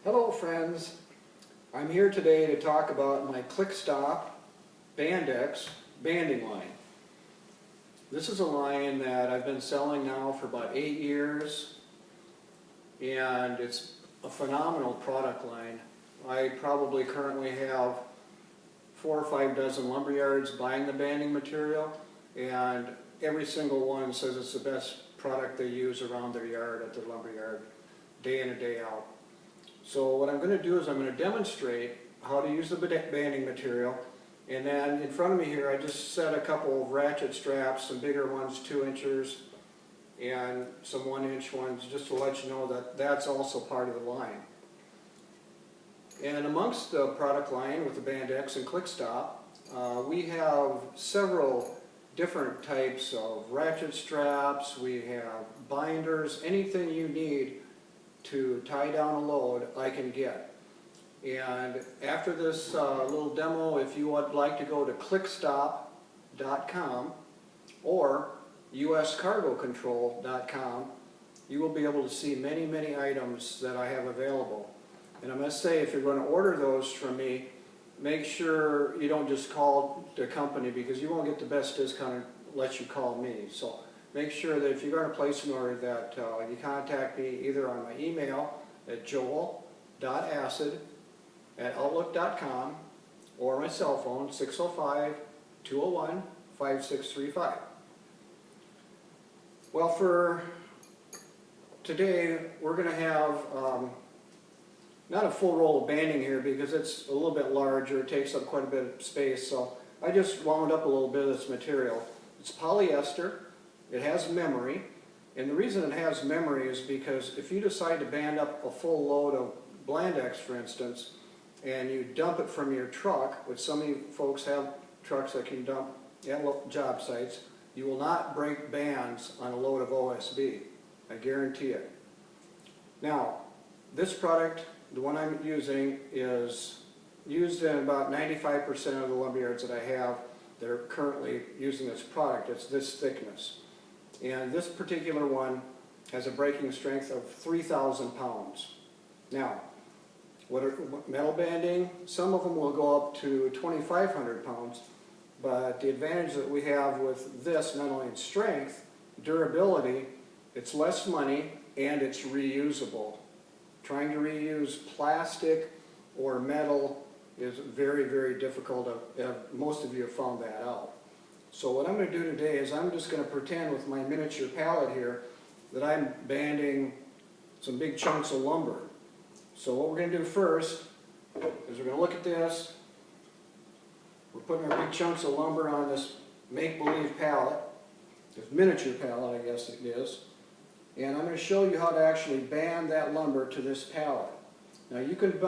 Hello friends, I'm here today to talk about my Clickstop Bandex banding line. This is a line that I've been selling now for about 8 years, and it's a phenomenal product line. I probably currently have 4 or 5 dozen lumber yards buying the banding material, and every single one says it's the best product they use around their yard at their lumber yard, day in and day out. So what I'm going to do is I'm going to demonstrate how to use the banding material, and then in front of me here I just set a couple of ratchet straps, some bigger ones 2 inches and some 1-inch ones, just to let you know that that's also part of the line. And amongst the product line with the Bandex and Clickstop, we have several different types of ratchet straps. We have binders, anything you need to tie down a load I can get. And after this little demo, if you would like to go to clickstop.com or uscargocontrol.com, you will be able to see many items that I have available. And I must say, if you're going to order those from me, make sure you don't just call the company, because you won't get the best discount unless you call me. So make sure that if you're going to place an order that you contact me either on my email at joel.assid@outlook.com or my cell phone 605-201-5635. Well, for today we're going to have not a full roll of banding here because it's a little bit larger, it takes up quite a bit of space, so I just wound up a little bit of this material. It's polyester. It has memory, and the reason it has memory is because if you decide to band up a full load of Bandex, for instance, and you dump it from your truck, which some of you folks have trucks that can dump at job sites, you will not break bands on a load of OSB. I guarantee it. Now, this product, the one I'm using, is used in about 95% of the lumberyards that I have that are currently using this product. It's this thickness. And this particular one has a breaking strength of 3,000 pounds. Now, metal banding, some of them will go up to 2,500 pounds, but the advantage that we have with this, not only in strength, durability, it's less money, and it's reusable. Trying to reuse plastic or metal is very difficult. Most of you have found that out. So what I'm going to do today is I'm just going to pretend with my miniature pallet here that I'm banding some big chunks of lumber. So what we're going to do first is we're going to look at this. We're putting our big chunks of lumber on this make-believe pallet, this miniature pallet I guess it is, and I'm going to show you how to actually band that lumber to this pallet. Now you can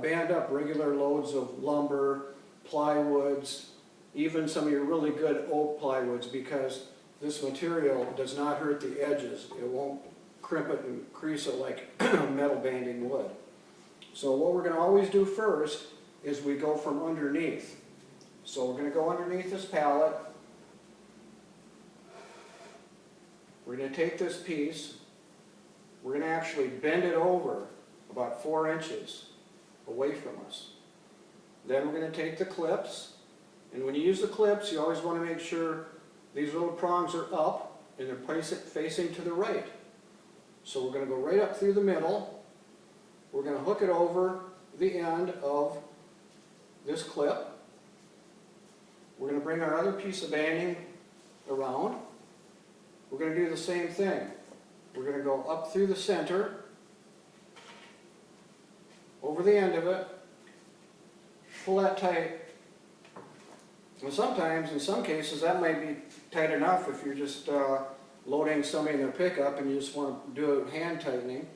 band up regular loads of lumber, plywoods, even some of your really good oak plywoods, because this material does not hurt the edges. It won't crimp it and crease it like metal banding would. So what we're going to always do first is we go from underneath. So we're going to go underneath this pallet. We're going to take this piece. We're going to actually bend it over about 4 inches away from us. Then we're going to take the clips. And when you use the clips, you always want to make sure these little prongs are up and they're facing to the right. So we're going to go right up through the middle. We're going to hook it over the end of this clip. We're going to bring our other piece of banding around. We're going to do the same thing. We're going to go up through the center, over the end of it, pull that tight. And sometimes, in some cases, that might be tight enough if you're just loading somebody in their pickup and you just want to do it hand tightening.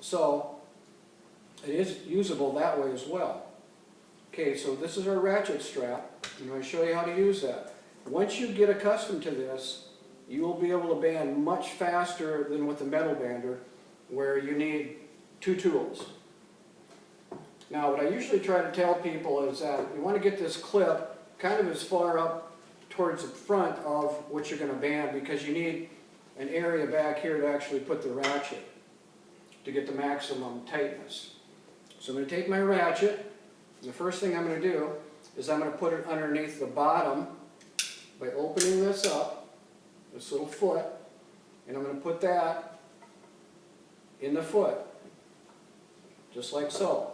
So it is usable that way as well. Okay, so this is our ratchet strap. I'm going to show you how to use that. Once you get accustomed to this, you will be able to band much faster than with the metal bander, where you need 2 tools. Now, what I usually try to tell people is that you want to get this clip kind of as far up towards the front of what you're going to band, because you need an area back here to actually put the ratchet. to get the maximum tightness. So I'm going to take my ratchet, and the first thing I'm going to do is I'm going to put it underneath the bottom by opening this up, this little foot, and I'm going to put that in the foot, just like so.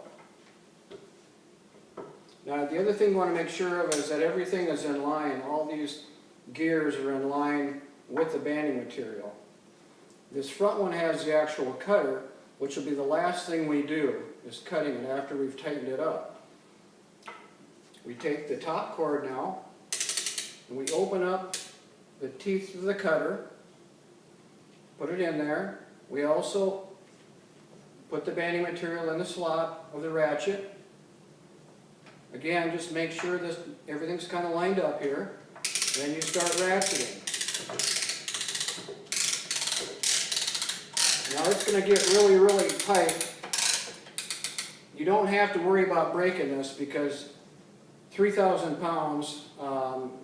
Now the other thing you want to make sure of is that everything is in line. All these gears are in line with the banding material. This front one has the actual cutter, which will be the last thing we do, is cutting it after we've tightened it up. We take the top cord now, and we open up the teeth of the cutter, put it in there. We also put the banding material in the slot of the ratchet. Again, just make sure that everything's kind of lined up here. Then you start ratcheting. Now it's going to get really, really tight. You don't have to worry about breaking this because 3,000 pounds,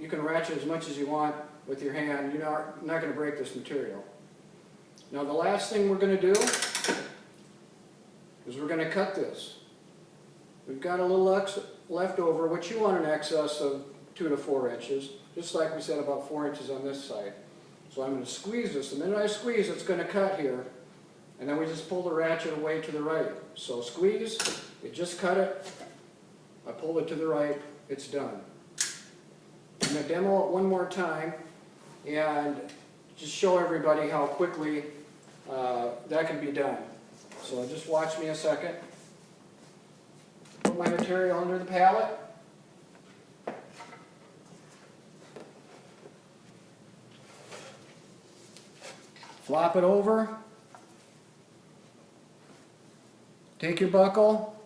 you can ratchet as much as you want with your hand. You're not going to break this material. Now the last thing we're going to do is we're going to cut this. We've got a little left over, which you want an excess of 2 to 4 inches, just like we said, about 4 inches on this side. So I'm going to squeeze this. The minute I squeeze, it's going to cut here, and then we just pull the ratchet away to the right. So squeeze, you just cut it, I pull it to the right, it's done. I'm going to demo it one more time and just show everybody how quickly that can be done. So just watch me a second. Put my material under the pallet. Flop it over. Take your buckle.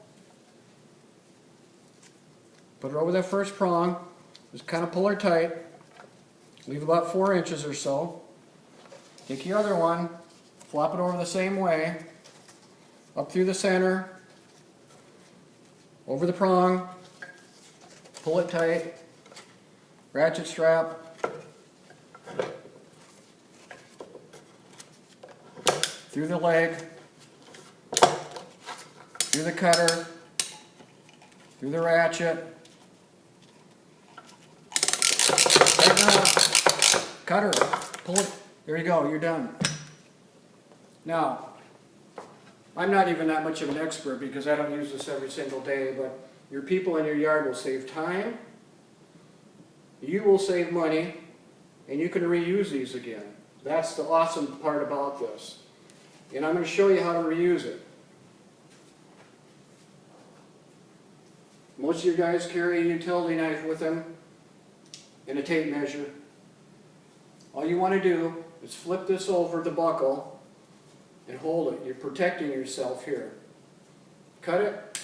Put it over that first prong. Just kind of pull her tight. Leave about 4 inches or so. Take your other one. Flop it over the same way. Up through the center. Over the prong. Pull it tight. Ratchet strap. Through the leg. Through the cutter. Through the ratchet. Tighten up. Cutter. Pull it. There you go. You're done. Now, I'm not even that much of an expert because I don't use this every single day, but your people in your yard will save time, you will save money, and you can reuse these again. That's the awesome part about this. And I'm going to show you how to reuse it. Most of you guys carry a utility knife with them and a tape measure. All you want to do is flip this over the buckle and hold it. You're protecting yourself here. Cut it.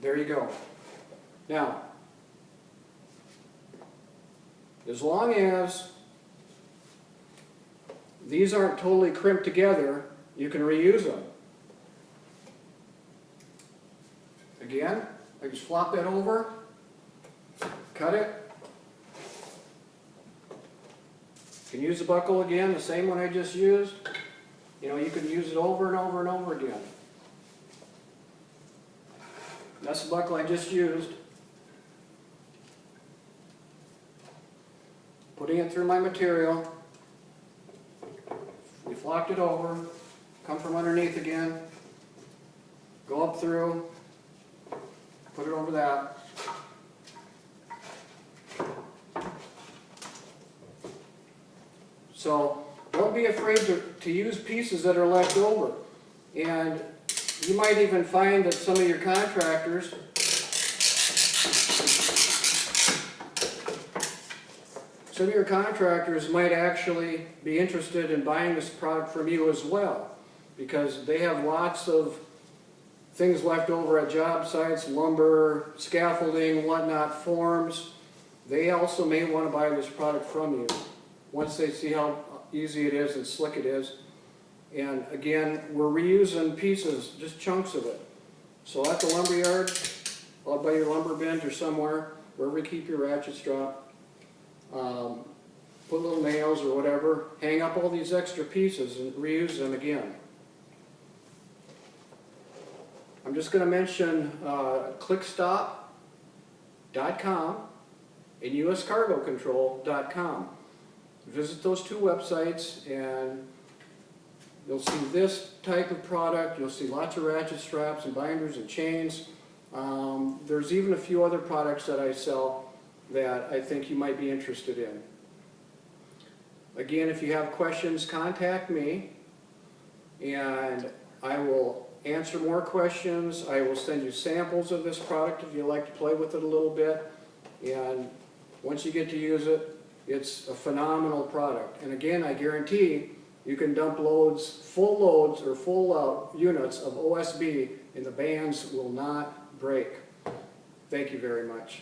There you go. Now, as long as these aren't totally crimped together, you can reuse them. Again, I just flop that over, cut it. You can use the buckle again, the same one I just used. You know, you can use it over and over and over again. That's the buckle I just used. Putting it through my material. We flopped it over, come from underneath again, go up through, put it over that. So don't be afraid to use pieces that are left over. And you might even find that some of your contractors might actually be interested in buying this product from you as well, because they have lots of things left over at job sites, lumber, scaffolding, whatnot, forms. They also may want to buy this product from you once they see how easy it is and slick it is. And again, we're reusing pieces, just chunks of it. So at the lumber yard, out by your lumber bin or somewhere, wherever you keep your ratchet strap, put little nails or whatever, hang up all these extra pieces and reuse them again. I'm just going to mention Clickstop.com and uscargocontrol.com. Visit those two websites and you'll see this type of product. You'll see lots of ratchet straps and binders and chains. There's even a few other products that I sell that I think you might be interested in. Again, if you have questions, contact me and I will answer more questions. I will send you samples of this product if you like to play with it a little bit. And once you get to use it, it's a phenomenal product. And again, I guarantee you can dump loads, full loads or full units of OSB and the bands will not break. Thank you very much.